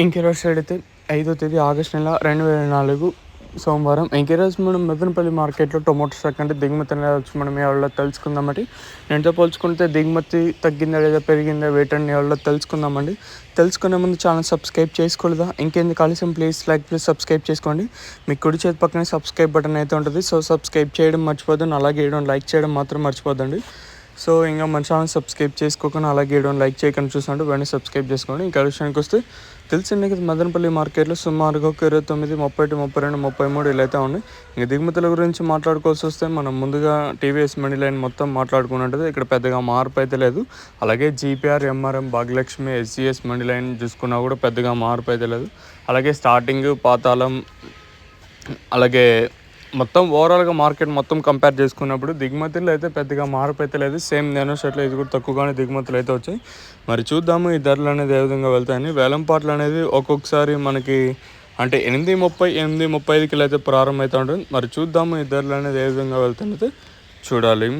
ఇంకెరోజు side అయితే 5వ తేదీ ఆగస్టు నెల 2024 సోమవారం. ఇంకెరోజు మనం మదనపల్లి మార్కెట్లో టొమాటో స్టాక్ అంటే దిగుమతి అనేది వచ్చి మనం ఎవరిలో తెలుసుకుందామండి. నేనుతో పోల్చుకుంటే దిగుమతి తగ్గిందా లేదా పెరిగిందా వేటని ఎవరిలో తెలుసుకుందామండి. తెలుసుకునే ముందు ఛానల్ సబ్స్క్రైబ్ చేసుకోలేదా? ఇంకెందుకు ఆలస్యం, ప్లీజ్ సబ్స్క్రైబ్ చేసుకోండి. మీ కుడి చేతి పక్కనే సబ్స్క్రైబ్ బటన్ అయితే ఉంటుంది. సో సబ్స్క్రైబ్ చేయడం మర్చిపోద్దండి, అలాగే లైక్ చేయడం మాత్రం మర్చిపోద్దండి. సో ఇంకా మన ఛానల్ సబ్స్క్రైబ్ చేసుకోకుండా అలాగే లైక్ చేయకుండా చూస్తుంటే వెంటనే సబ్స్క్రైబ్ చేసుకోండి. ఇంకా విషయానికి వస్తే తెలిసిందే కదా, మదనపల్లి మార్కెట్లో సుమారుగా ఒక 29, 31, 32, 33 ఇలా అయితే ఉన్నాయి. ఇంకా దిగుమతుల గురించి మాట్లాడుకోవాల్సి వస్తే మనం ముందుగా టీవీఎస్ మనీ లైన్ మొత్తం మాట్లాడుకున్నట్టు ఇక్కడ పెద్దగా మార్పు అయితే లేదు. అలాగే GPR, MRM, Bhagyalakshmi, SGS money line చూసుకున్నా కూడా పెద్దగా మార్పు అయితే లేదు. అలాగే స్టార్టింగ్ పాతాళం, అలాగే మొత్తం ఓవరాల్గా మార్కెట్ మొత్తం కంపేర్ చేసుకున్నప్పుడు దిగుమతులు అయితే పెద్దగా మార్పు అయితే లేదు. సేమ్ నేను షర్ట్లో ఇది కూడా తక్కువగానే దిగుమతులు అయితే వచ్చాయి. మరి చూద్దాము ఈ ధరలు అనేది ఏ విధంగా వెళ్తాయని. వేలంపాట్లు అనేది ఒక్కొక్కసారి మనకి అంటే 8:30, 8:35కి అయితే ప్రారంభం అవుతూ ఉంటుంది. మరి చూద్దాము ఈ ధరలు అనేది ఏ విధంగా వెళ్తాయని అయితే చూడాలి.